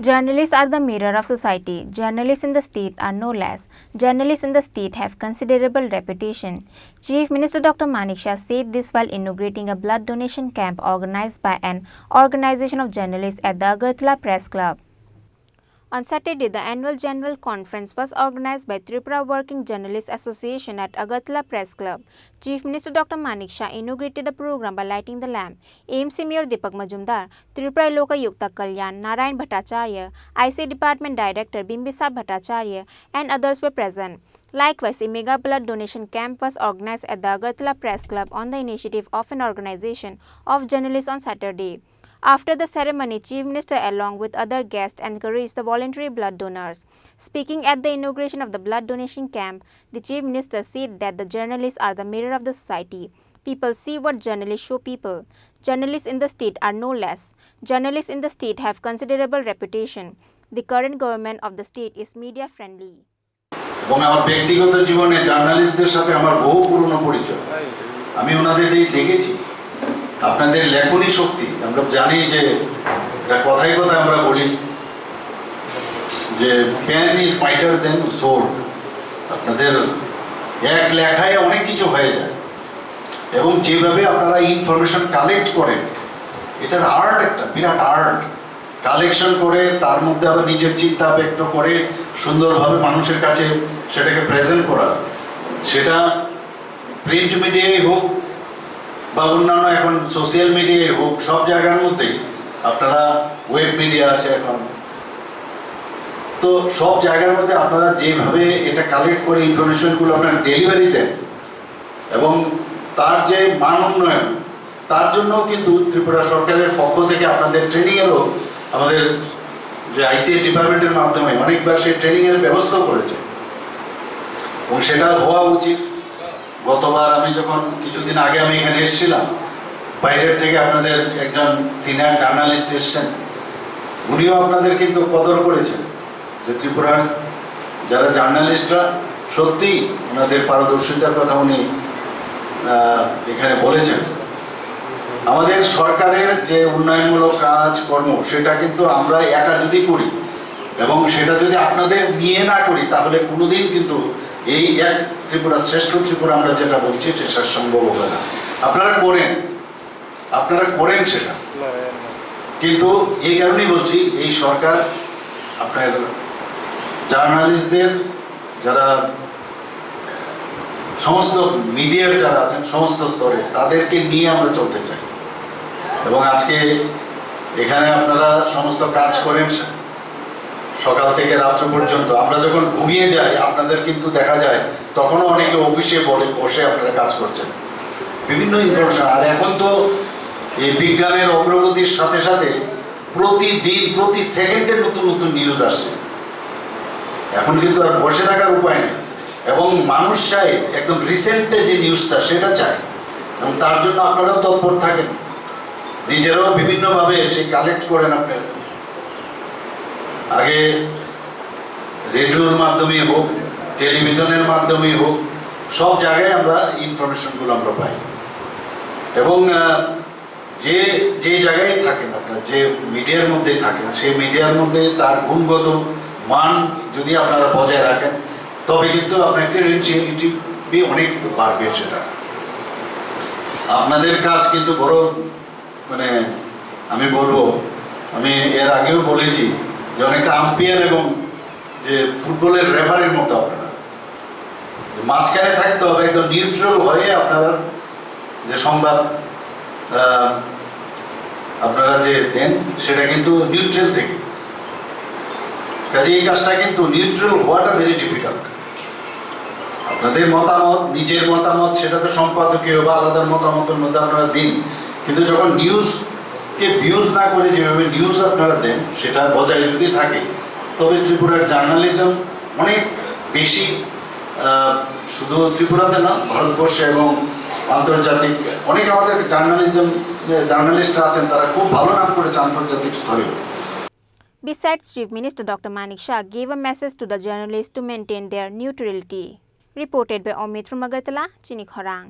Journalists are the mirror of society. Journalists in the state are no less. Journalists in the state have considerable reputation. Chief Minister Dr. Manik Shah said this while inaugurating a blood donation camp organized by an organization of journalists at the Agartala Press Club. On Saturday, the annual general conference was organized by Tripura Working Journalists Association at Agartala Press Club. Chief Minister Dr. Manik Shah inaugurated the program by lighting the lamp. AMC Mayor Deepak Majumdar, Tripura Lokayukta Kalyan, Narayan Bhattacharya, IC Department Director Bimbisar Bhattacharya and others were present. Likewise, a mega blood donation camp was organized at the Agartala Press Club on the initiative of an organization of journalists on Saturday. After the ceremony, Chief Minister along with other guests encouraged the voluntary blood donors. Speaking at the inauguration of the blood donation camp, the Chief Minister said that the journalists are the mirror of the society. People see what journalists show people. Journalists in the state are no less. Journalists in the state have considerable reputation. The current government of the state is media friendly. এবং আমার ব্যক্তিগত জীবনে জার্নালিস্টদের সাথে আমার বহু পুরনো পরিচয়। আমি ওনাদের দেখেছি আপনাদের লেখনী শক্তি আমরা জানি যে কথাই কথায় আমরা বলি যে pen is mightier than sword. আপনাদের এক লেখায় অনেক কিছু হয়ে যায় এবং যেভাবে আপনারা ইনফরমেশন কালেক্ট করেন এটার আর্ট, একটা বিরাট আর্ট। কালেকশন করে তার মধ্যে আবার নিজের চিন্তা ব্যক্ত করে সুন্দরভাবে মানুষের কাছে সেটাকে প্রেজেন্ট করা, সেটা প্রিন্ট মিডিয়ায় হোক বা অন্যান্য এখন সোশ্যাল মিডিয়ায় হোক, সব জায়গার মধ্যেই আপনারা ওয়েব মিডিয়া আছে এখন, তো সব জায়গার মধ্যে আপনারা যেভাবে এটা কালেক্ট করে ইনফরমেশনগুলো আপনারা ডেলিভারি দেন এবং তার যে মান উন্নয়ন, তার জন্য কিন্তু ত্রিপুরা সরকারের পক্ষ থেকে আপনাদের ট্রেনিংয়েরও আমাদের যে আইসিএ ডিপার্টমেন্টের মাধ্যমে অনেকবার সেই ট্রেনিংয়ের ব্যবস্থাও করেছে এবং সেটা হওয়া উচিত। গতবার আমি যখন কিছুদিন আগে আমি এখানে এসেছিলাম, বাইরের থেকে আপনাদের একজন সিনিয়র জার্নালিস্ট এসছেন, উনিও আপনাদের কিন্তু কদর করেছেন যে ত্রিপুরার যারা জার্নালিস্টরা সত্যিই ওনাদের পারদর্শিতার কথা উনি এখানে বলেছেন। আমাদের সরকারের যে উন্নয়নমূলক কাজ কর্ম সেটা কিন্তু আমরা একা যদি করি এবং সেটা যদি আপনাদের নিয়ে না করি তাহলে কোনোদিন কিন্তু এই এক ত্রিপুরা শ্রেষ্ঠ ত্রিপুরা আমরা যেটা বলছি সেটা সম্ভব হবে না। আপনারা করেন সেটা, কিন্তু এই কারণেই বলছি এই সরকার আপনার জার্নালিস্টদের যারা সমস্ত মিডিয়ার যারা আছেন সমস্ত স্তরে তাদেরকে নিয়ে আমরা চলতে চাই এবং আজকে এখানে আপনারা সমস্ত কাজ করেন সকাল থেকে রাত্র পর্যন্ত। আমরা যখন ঘুমিয়ে যাই আপনাদের কিন্তু দেখা যায় তখনও অনেকে অফিসে বসে আপনারা কাজ করছেন, বিভিন্ন ইনফরমেশন। আর এখন তো এই বিজ্ঞানের অগ্রগতির সাথে সাথে প্রতিদিন প্রতি সেকেন্ডে নতুন নতুন নিউজ আসছে। এখন কিন্তু আর বসে থাকার উপায় নেই এবং মানুষ চায় একদম রিসেন্টে যে নিউজটা সেটা চায় এবং তার জন্য আপনারাও তৎপর থাকেন, নিজেরাও বিভিন্নভাবে সেই কালেক্ট করেন। আপনার আগে রেডিওর মাধ্যমে হোক, টেলিভিশনের মাধ্যমে হোক, সব জায়গায় আমরা ইনফরমেশনগুলো আমরা পাই এবং যে যে জায়গায় থাকেন আপনার যে মিডিয়ার মধ্যে থাকেন সেই মিডিয়ার মধ্যে তার গুণগত মান যদি আপনারা বজায় রাখেন তবে কিন্তু আপনার ক্রেডেনশিয়ালিটি অনেক বাড়বে। সেটা আপনাদের কাজ কিন্তু বড়, মানে আমি বলবো, আমি এর আগেও বলেছি যে অনেকটা আম্পায়ার এবং যে ফুটবলের রেফারির মতো আপনারা মাঝখানে থাকতে হবে, একদম নিউট্রাল হয়ে আপনারা যে সংবাদ আপনারা যে দেন সেটা কিন্তু নিউট্রাল থেকে। কাজে এই কাজটা কিন্তু নিউট্রাল হওয়াটা ভেরি ডিফিকাল্ট। আপনাদের মতামত, নিজের মতামত, সেটা তো সম্পাদকীয় বা আলাদা মতামতের মধ্যে আপনারা দিন, কিন্তু যখন নিউজকে ভিউজ না করে যেভাবে নিউজ আপনারা দেন সেটা বজায় যদি থাকে তবে ত্রিপুরার জার্নালিজম অনেক বেশি, শুধু ত্রিপুরাতে না ভারতবর্ষে এবং আন্তর্জাতিক অনেক আমাদের জার্নালিস্টরা আছেন, তারা খুব ভালো নাম করেছে আন্তর্জাতিক স্তরে। Besides, Chief Minister Dr. Manik Shah gave a message to the journalists to maintain their neutrality. Reported by Omid from Agartala, Chini, Khorang.